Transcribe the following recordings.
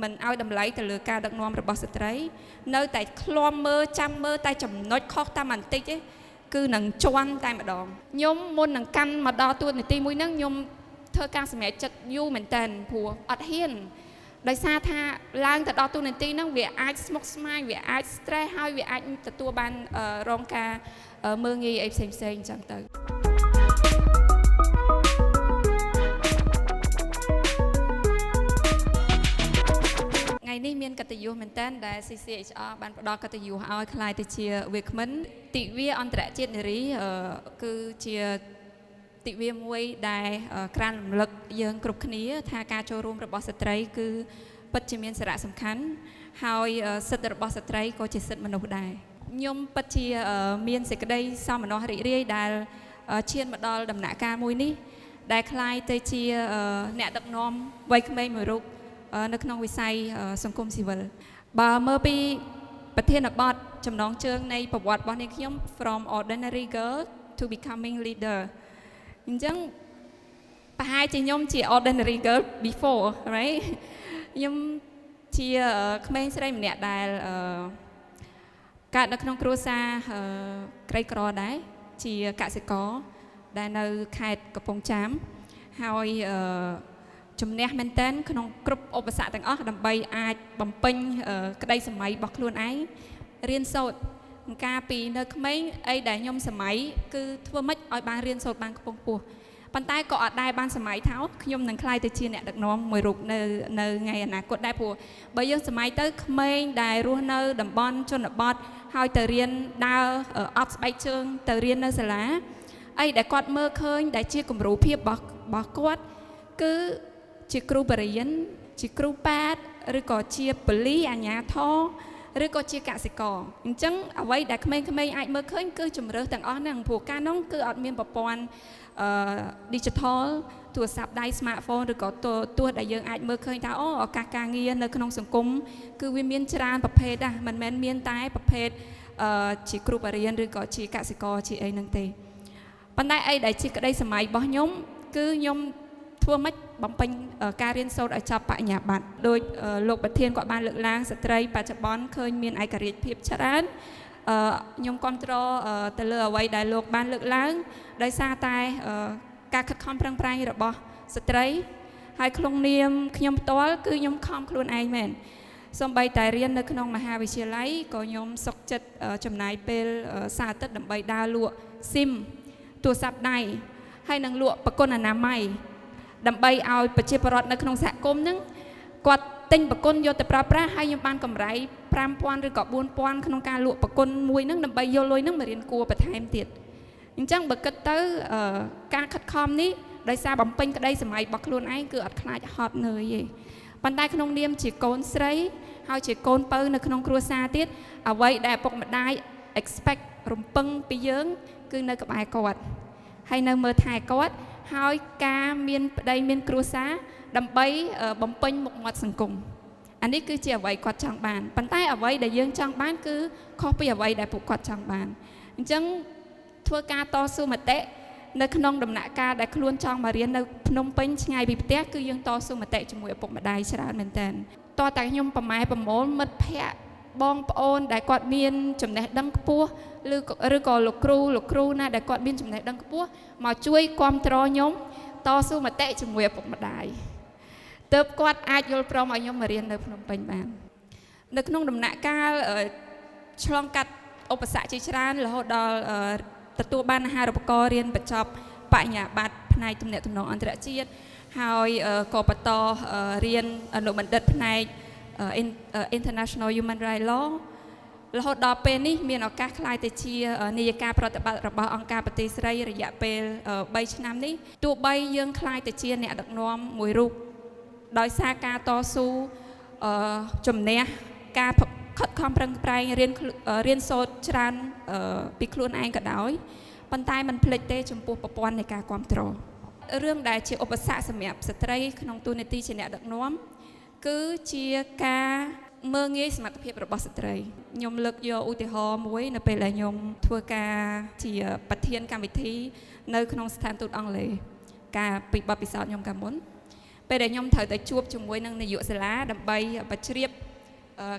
មិនឲ្យតម្លៃទៅលើការដឹកនាំរបស់ស្ត្រីនៅតែឃ្លាំមើលចាំមើលតែចំណុចខុសតាមបន្តិចទេគឺនឹងជន់តែម្ដងខ្ញុំមុននឹងកាន់មកដល់តួនាទីមួយហ្នឹងខ្ញុំធ្វើការសម្រេចចិត្តយូរមែនតើព្រោះអត់ហ៊ានដោយសារថាឡើងទៅដល់តួនាទីហ្នឹងវាអាចស្មុគស្មាញវាអាច stress ហើយវាអាចទទួលបានរងការមើលងាយអីផ្សេងៗអញ្ចឹងទៅថ្ងៃនេះមានកតញ្ញូមែនតើដែល CCHR បានផ្ដល់កតញ្ញូឲ្យខ្លាយទៅជាវាគ្មិនទិវាអន្តរជាតិនារីគឺជាទិវាមួយដែលក្រានរំលឹកយើងគ្រប់គ្នាថាការចូលរួមរបស់ស្ត្រីគឺពិតជាមានសារៈសំខាន់ហើយសិទ្ធិរបស់ស្ត្រីក៏ជាសិទ្ធិមនុស្សដែរខ្ញុំពិតជាមានសេចក្តីសោមនស្សរីករាយដែលឈានមកដល់ដំណាក់កាលមួយនេះដែលคล้ายទៅជាអ្នកដឹកនាំវ័យក្មេងមួយរូបនៅក្នុងវិស័យសង្គមស៊ីវិលបើមើលពីប្រធានបទចំណងជើងនៃប្រវត្តិរបស់នាងខ្ញុំ From Ordinary Girl to Becoming Leader អញ្ចឹងប្រហែលជាខ្ញុំជា Ordinary Girl before right ខ្ញុំជាក្មេងស្រីម្នាក់ដែលកើតនៅក្នុងគ្រួសារក្រីក្រដែរជាកសិករដែលនៅខេត្តកំពង់ចាមហើយជំនះមែនតើក្នុងគ្រប់ឧបសគ្គទាំងអស់ដើម្បីអាចបំពេញក្តីសម័យរបស់ខ្លួនឯងរៀនសូត្រការពីនៅក្មេងអីដែលខ្ញុំសម័យគឺធ្វើម៉េចឲ្យបានរៀនសូត្របានខ្ពង់ខ្ពស់ប៉ុន្តែក៏អត់ដែរបានសម័យថាខ្ញុំនឹងក្លាយទៅជាអ្នកដឹកនាំមួយរូបនៅថ្ងៃអនាគតដែរព្រោះបើយើងសម័យទៅក្មេងដែលរស់នៅតំបន់ជនបទហើយទៅរៀនដើរអត់ស្បែកជើងទៅរៀននៅសាលាអីដែលគាត់មើលឃើញដែលជាគំរូភាពរបស់គាត់គឺជាគ្រូបរិញ្ញាជាគ្រូប៉ាតឬក៏ជាប៉ូលីសអាជ្ញាធរឬក៏ជាកសិករអញ្ចឹងអ្វីដែលក្មេងៗអាចមើលឃើញគឺជំរឿសទាំងអស់ហ្នឹងព្រោះកាលនោះគឺអត់មានប្រព័ន្ធdigital ទូរស័ព្ទដៃ smartphone ឬក៏ទស្សន៍ដែលយើងអាចមើលឃើញថាឱកាសការងារនៅក្នុងសង្គមគឺវាមានច្រើនប្រភេទដែរមិនមែនមានតែប្រភេទជាគ្រូបរិញ្ញាឬក៏ជាកសិករជាអីហ្នឹងទេប៉ុន្តែអីដែលជាក្តីសម័យរបស់ខ្ញុំគឺខ្ញុំធ្វើម៉េចបំពេញការរៀនសូត្រឲ្យចប់បញ្ញាបត្រដោយលោកប្រធានគាត់បានលើកឡើងស្ត្រីបច្ចុប្បន្នឃើញមានឯករាជ្យភាពច្រើនខ្ញុំគ្រប់គ្រងទៅលើអ្វីដែលលោកបានលើកឡើងដោយសារតែការខិតខំប្រឹងប្រែងរបស់ស្ត្រីហើយក្នុងនាមខ្ញុំផ្ទាល់គឺខ្ញុំខំខ្លួនឯងមែនសូម្បីតែរៀននៅក្នុងមហាវិទ្យាល័យក៏ខ្ញុំសុខចិត្តចំណាយពេលសៅរ៍អាទិត្យដើម្បីដើរលក់ស៊ីមទូរស័ព្ទដៃហើយនឹងលក់ប្រគុណអនាម័យដើម្បីឲ្យប្រជាពលរដ្ឋនៅក្នុងសហគមន៍ហ្នឹងគាត់ទិញប្រគុណយកទៅប្រើប្រាស់ហើយខ្ញុំបានកម្រៃ 5,000 ឬក៏ 4,000 ក្នុងការលក់ប្រគុណមួយហ្នឹងដើម្បីយកលុយហ្នឹងមករៀនគួរបន្ថែមទៀតអញ្ចឹងបើគិតទៅការខិតខំនេះដោយសារបំពេញក្តីសម័យរបស់ខ្លួនឯងគឺអត់ខ្លាចហត់នឿយទេប៉ុន្តែក្នុងនាមជាកូនស្រីហើយជាកូនពៅនៅក្នុងគ្រួសារទៀតអ្វីដែលឪពុកម្ដាយ expect រំពឹងពីយើងគឺនៅក្បែរគាត់ហើយនៅមើលថែគាត់ហើយការមានប្តីមានគ្រួសារដើម្បីបំពេញមុខមាត់សង្គមអានេះគឺជាអ្វីគាត់ចង់បានប៉ុន្តែអ្វីដែលយើងចង់បានគឺខុសពីអ្វីដែលពួកគាត់ចង់បានអញ្ចឹងធ្វើការតស៊ូមតិនៅក្នុងដំណាក់កាលដែលខ្លួនចង់មករៀននៅភ្នំពេញឆ្ងាយពីផ្ទះគឺយើងតស៊ូមតិជាមួយឪពុកម្ដាយច្រើនមែនតើតតែខ្ញុំប្រម៉ែប្រមូលមិត្តភ័ក្តិបងប្អូនដែលគាត់មានចំណេះដឹងខ្ពស់ឬក៏លោកគ្រូណាដែលគាត់មានចំណេះដឹងខ្ពស់មកជួយគ្រប់គ្រងខ្ញុំតស៊ូមតិជាមួយឪពុកម្ដាយទើបគាត់អាចយល់ព្រមឲ្យខ្ញុំមករៀននៅភ្នំពេញបាននៅក្នុងដំណាក់កាលឆ្លងកាត់ឧបសគ្គជាច្រើនរហូតដល់ទទួលបានអាហារូបករណ៍រៀនបញ្ចប់បញ្ញាបត្រផ្នែកទំនាក់ទំនងអន្តរជាតិហើយក៏បន្តរៀនអនុបណ្ឌិតផ្នែកInternational Human Rights Law រហូតដល់ពេលនេះមានឱកាសក្លាយទៅជានាយិកាប្រតិបត្តិរបស់អង្គការប្រទេសស្រីរយៈពេល3ឆ្នាំនេះទោះបីយើងក្លាយទៅជាអ្នកដឹកនាំមួយរូបដោយសារការតស៊ូជំនះការខិតខំប្រឹងប្រែងរៀនសូត្រច្រើនពីខ្លួនឯងក៏ដោយប៉ុន្តែមិនភ្លេចទេចំពោះប្រព័ន្ធនៃការគ្រប់គ្រងរឿងដែលជាឧបសគ្គសម្រាប់ស្ត្រីក្នុងតួនាទីជាអ្នកដឹកនាំគឺជាការមើលងាយសមត្ថភាពរបស់ស្ត្រីខ្ញុំលើកយកឧទាហរណ៍មួយនៅពេលដែលខ្ញុំធ្វើការជាប្រធានកម្មវិធីនៅក្នុងស្ថានទូតអង់គ្លេសការពីបទពិសោធន៍ខ្ញុំកាលមុន ពេលដែលខ្ញុំត្រូវតែជួបជាមួយនឹងនាយកសាលាដើម្បីបញ្ជ្រាប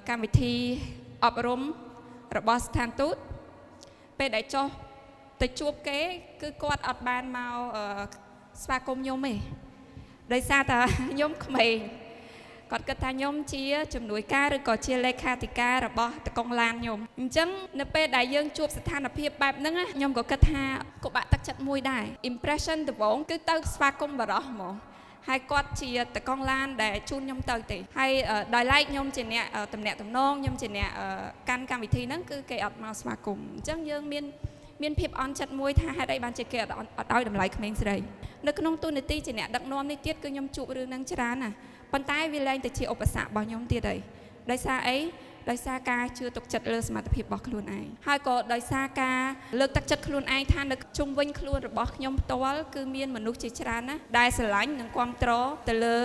កម្មវិធីអប់រំរបស់ស្ថានទូតពេលដែលចុះទៅជួបគេគឺគាត់អត់បានមកស្វាគមន៍ខ្ញុំទេដោយសារតែខ្ញុំក្មេងគាត់គិតថាខ្ញុំជាជំនួយការឬក៏ជាលេខាធិការរបស់តកុងឡានខ្ញុំអញ្ចឹងនៅពេលដែលយើងជួបស្ថានភាពបែបហ្នឹងខ្ញុំក៏គិតថាក៏បាក់ទឹកចិត្តមួយដែរ impression ដំបូងគឺទៅស្វាគមន៍បរោះហ្មងហើយគាត់ជាតកុងឡានដែលជូនខ្ញុំទៅទេហើយដោយឡែកខ្ញុំជាអ្នកតំណាក់តំណងខ្ញុំជាអ្នកកាន់កម្មវិធីហ្នឹងគឺគេអត់មកស្វាគមន៍អញ្ចឹងយើងមានភាពអន់ចិត្តមួយថាហេតុអីបានជាគេអត់ឲ្យតម្លៃក្មេងស្រីនៅក្នុងទូនាទីជាអ្នកដឹកនាំនេះទៀតគឺខ្ញុំជួបរឿងហ្នឹងច្រើនណាស់ប៉ុន្តែវាលែងតែជាឧបសគ្គរបស់ខ្ញុំទៀតហើយដោយសារអីដោយសារការជឿទុកចិត្តលើសមត្ថភាពរបស់ខ្លួនឯងហើយក៏ដោយសារការលើកទឹកចិត្តខ្លួនឯងថានៅជុំវិញខ្លួនរបស់ខ្ញុំផ្ទាល់គឺមានមនុស្សជាច្រើនណាស់ដែលស្រឡាញ់និងគាំទ្រទៅលើ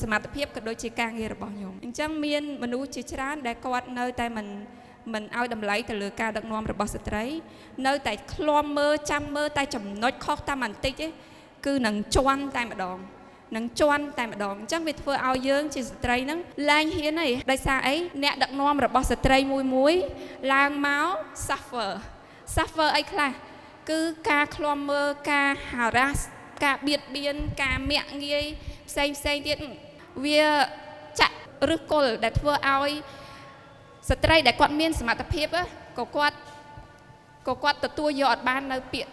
សមត្ថភាពក៏ដូចជាការងាររបស់ខ្ញុំអញ្ចឹងមានមនុស្សជាច្រើនដែលគាត់នៅតែមិនឲ្យតម្លៃទៅលើការដឹកនាំរបស់ស្ត្រីនៅតែឃ្លាំមើលចាំមើលតែចំណុចខុសតែបន្តិចទេគឺនឹងជន់តែម្ដងអញ្ចឹងវាធ្វើឲ្យយើងជាស្ត្រីហ្នឹងលែងហ៊ានទេដោយសារអីអ្នកដឹកនាំរបស់ស្ត្រីមួយឡើងមក suffer អីខ្លះគឺការឃ្លាំមើលការ harass ការបៀតបៀនការមាក់ងាយផ្សេងទៀតវាចាក់ឫសគល់ដែលធ្វើឲ្យស្ត្រីដែលគាត់មានសមត្ថភាពក៏គាត់ទទួលយកអត់បាននៅពាក្យ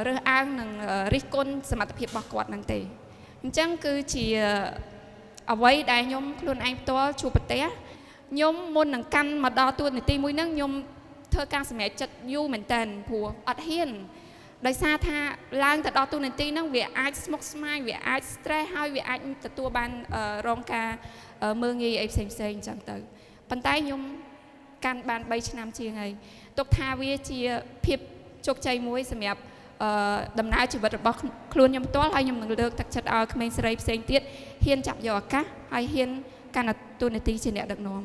រើសអើងនិងរិះគន់សមត្ថភាពរបស់គាត់ហ្នឹងទេអញ្ចឹងគឺជាអ្វីដែលខ្ញុំខ្លួនឯងផ្ទាល់ជួបប្រទះខ្ញុំមុននឹងកាន់មកដល់តួនាទីមួយហ្នឹងខ្ញុំធ្វើការសម្រេចចិត្តយូរមែនតើព្រោះអត់ហ៊ានដោយសារថាឡើងទៅដល់តួនាទីហ្នឹងវាអាចស្មុគស្មាញវាអាច stress ហើយវាអាចទទួលបានរងការមើលងាយអីផ្សេងអញ្ចឹងទៅប៉ុន្តែខ្ញុំកាន់បាន3ឆ្នាំជាងហើយទុកថាវាជាភាពជោគជ័យមួយសម្រាប់ដំណើរជីវិតរបស់ខ្លួនខ្ញុំផ្ទាល់ហើយខ្ញុំនឹងលើកទឹកចិត្តឲ្យក្មេងស្រីផ្សេងទៀតហ៊ានចាប់យកឱកាសហើយហ៊ានកាន់តួនាទីជាអ្នកដឹកនាំ